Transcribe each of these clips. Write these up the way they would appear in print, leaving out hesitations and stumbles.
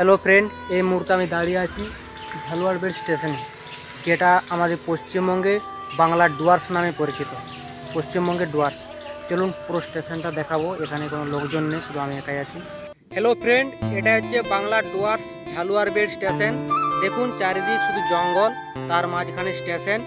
Hello friend, এই মুহূর্তে আমি দাঁড়িয়ে আছি ঝালুয়াড় স্টেশনে, যেটা আমাদের পশ্চিমবঙ্গে বাংলার ডুয়ার্স নামে পরিচিত। পশ্চিমবঙ্গের ডুয়ার্স। চলুন পুরো স্টেশনটা দেখাবো। এখানে কোনো লোকজন নেই, শুধু আমি একাই আছি। হ্যালো ফ্রেন্ড, এটা হচ্ছে বাংলার ডুয়ার্স ঝালুয়াড় স্টেশন। দেখুন চারিদিক শুধু জঙ্গল, তার মাঝখানে স্টেশন।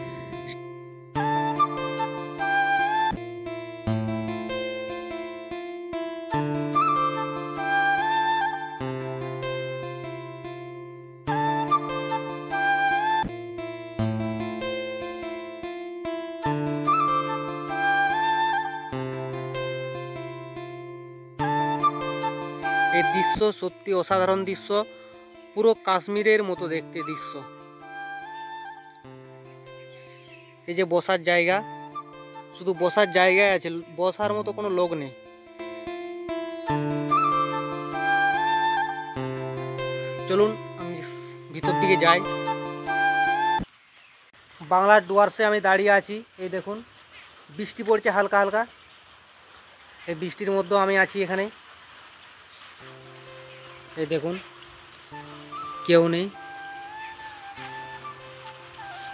এই দৃশ্য সত্যি অসাধারণ দৃশ্য, পুরো কাশ্মীরের মতো দেখতে দৃশ্য। এই যে বসার জায়গা, শুধু বসার জায়গায় আছে, বসার মতো কোনো লোক নেই। চলুন আমি ভিতর দিকে যাই। বাংলার ডুয়ার্সে আমি দাঁড়িয়ে আছি। এই দেখুন বৃষ্টি পড়ছে হালকা হালকা। এই বৃষ্টির মধ্যেও আমি আছি এখানে। এই দেখুন কেউ নেই।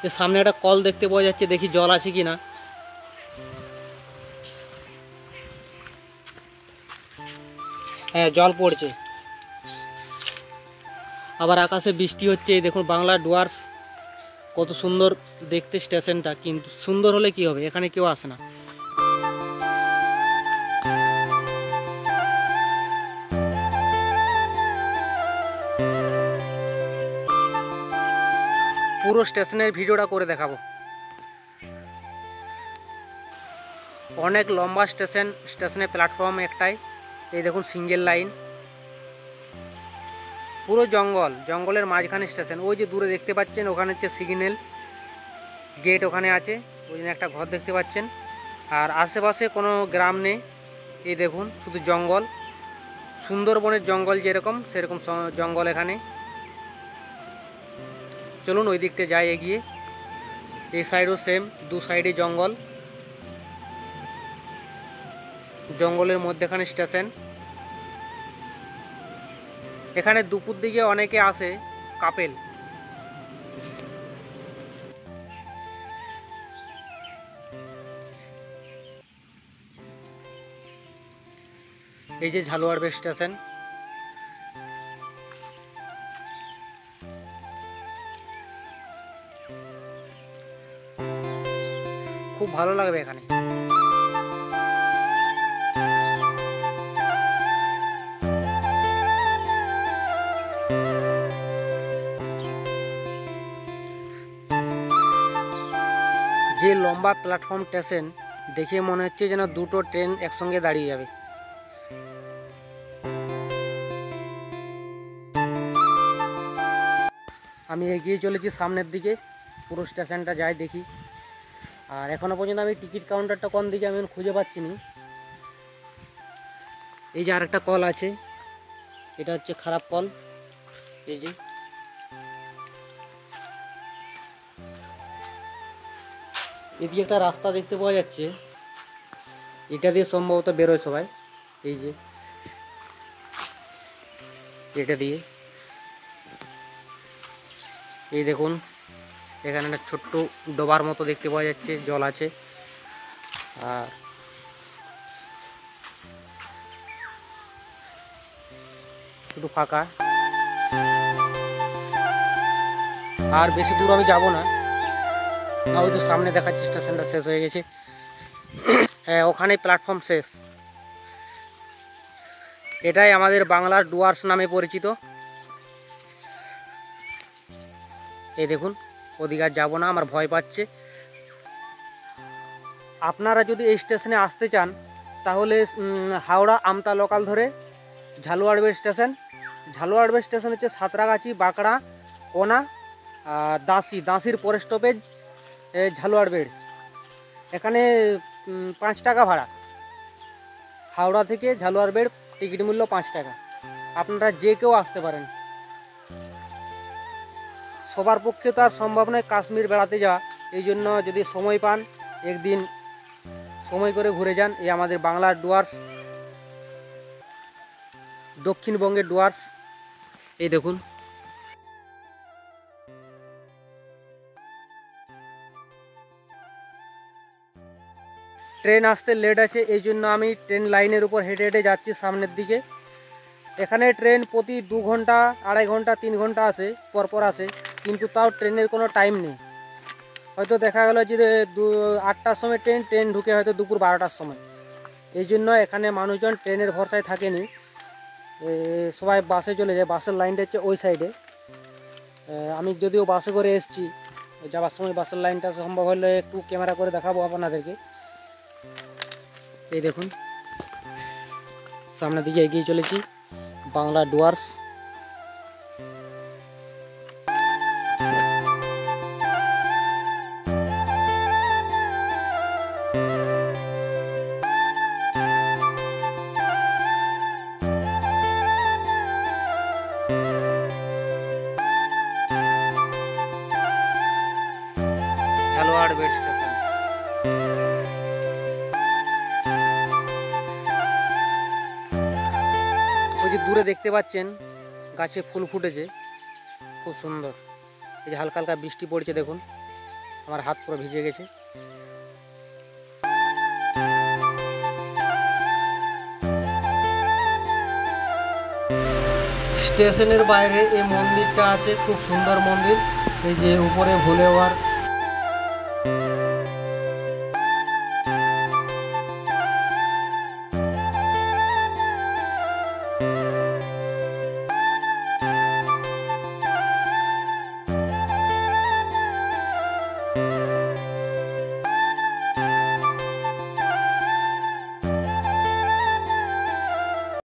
এর সামনে একটা কল দেখতে পাওয়া যাচ্ছে, দেখি জল আছে কি না। হ্যাঁ, জল পড়ছে, আবার আকাশে বৃষ্টি হচ্ছে। এই দেখুন বাংলার ডুয়ার্স, কত সুন্দর দেখতে স্টেশনটা। কিন্তু সুন্দর হলে কি হবে, এখানে কেউ আসে না। পুরো স্টেশনের ভিডিওটা করে দেখাবো। অনেক লম্বা স্টেশন, স্টেশনের প্ল্যাটফর্ম একটাই। এই দেখুন সিঙ্গেল লাইন, পুরো জঙ্গল, জঙ্গলের মাঝখানে স্টেশন। ওই যে দূরে দেখতে পাচ্ছেন, ওখানে হচ্ছে সিগন্যাল গেট, ওখানে আছে। ওই জন্য একটা ঘর দেখতে পাচ্ছেন। আর আশেপাশে কোনো গ্রাম নেই। এই দেখুন শুধু জঙ্গল, সুন্দরবনের জঙ্গল যেরকম সেরকম জঙ্গল এখানে। চলুন ওই দিকটা যাই এগিয়ে। এই সাইডও সেম, দু সাইডে জঙ্গল, জঙ্গলের মধ্যেখানে স্টেশন। এখানে দুপুর দিকে অনেকে আসে, কাপেল। এই যে ঝালুয়াড় স্টেশন। খুব ভালো লাগবে এখানে। যে লম্বা প্ল্যাটফর্ম স্টেশন, দেখে মনে হচ্ছে যেন দুটো ট্রেন একসঙ্গে দাঁড়িয়ে যাবে। আমি এগিয়ে চলেছি সামনের দিকে, পুরো স্টেশনটা যাই দেখি। আর এখনো পর্যন্ত আমি টিকিট কাউন্টারটা কোন দিকে আমি খুঁজে পাচ্ছি না। এই যে আরেকটা কল আছে, এটা হচ্ছে খারাপ কল। এই যে এদিকে একটা রাস্তা দেখতে পাওয়া যাচ্ছে, এটা দিয়ে সম্ভবত বেরোয় সবাই। এই যে এটা দিয়ে, এই দেখুন এখানে একটা ছোট্ট ডোবার মতো দেখতে পাওয়া যাচ্ছে, জল আছে। আর শুধু ফাঁকা। আর বেশি দূর আমি যাব না, হয়তো সামনে দেখাচ্ছি স্টেশনটা শেষ হয়ে গেছে। হ্যাঁ, ওখানে প্ল্যাটফর্ম শেষ। এটাই আমাদের বাংলার ডুয়ার্স নামে পরিচিত। এই দেখুন, ওদিকে আর যাবো না, আমার ভয় পাচ্ছে। আপনারা যদি এই স্টেশনে আসতে চান, তাহলে হাওড়া আমতা লোকাল ধরে ঝালুয়াড় স্টেশন। ঝালুয়াড় স্টেশন হচ্ছে সাঁতরাগাছি, বাঁকড়া, কোনা, দাসির পরে স্টপেজ ঝালুয়াড়। এখানে 5 টাকা ভাড়া। হাওড়া থেকে ঝালুয়াড় টিকিট মূল্য 5 টাকা। আপনারা যে কেউ আসতে পারেন। সবার পক্ষে তো আর সম্ভব নয় কাশ্মীর বেড়াতে যাওয়া। এই জন্য যদি সময় পান, একদিন সময় করে ঘুরে যান। এই আমাদের বাংলার ডুয়ার্স, দক্ষিণবঙ্গের ডুয়ার্স। এই দেখুন, ট্রেন আসতে লেট আছে, এই জন্য আমি ট্রেন লাইনের উপর হেঁটে হেঁটে যাচ্ছি সামনের দিকে। এখানে ট্রেন প্রতি 2 ঘন্টা, 2.5 ঘন্টা, 3 ঘন্টা আসে, পরপর আসে, কিন্তু তাও ট্রেনের কোনো টাইম নেই। হয়তো দেখা গেল যে 8টার সময় ট্রেন ঢুকে হয়তো দুপুর 12টার সময়। এই জন্য এখানে মানুষজন ট্রেনের ভরসায় থাকেনি, সবাই বাসে চলে যায়। বাসের লাইনটা হচ্ছে ওই সাইডে। আমি যদিও বাসে করে এসেছি, যাওয়ার সময় বাসের লাইনটা সম্ভব হলে একটু ক্যামেরা করে দেখাবো আপনাদেরকে। এই দেখুন, সামনের দিকে এগিয়ে চলেছি, বাংলা ডুয়ার্স। ঝালুয়াড়বেড় স্টেশন। ওই যে দূরে দেখতে পাচ্ছেন গাছে ফুল ফুটেছে, খুব সুন্দর। এই যে হালকা হালকা বৃষ্টি পড়ছে, দেখুন আমার হাত পুরো ভিজে গেছে। স্টেশনের বাইরে এই মন্দিরটা আছে, খুব সুন্দর মন্দির। এই যে উপরে ভোলেবার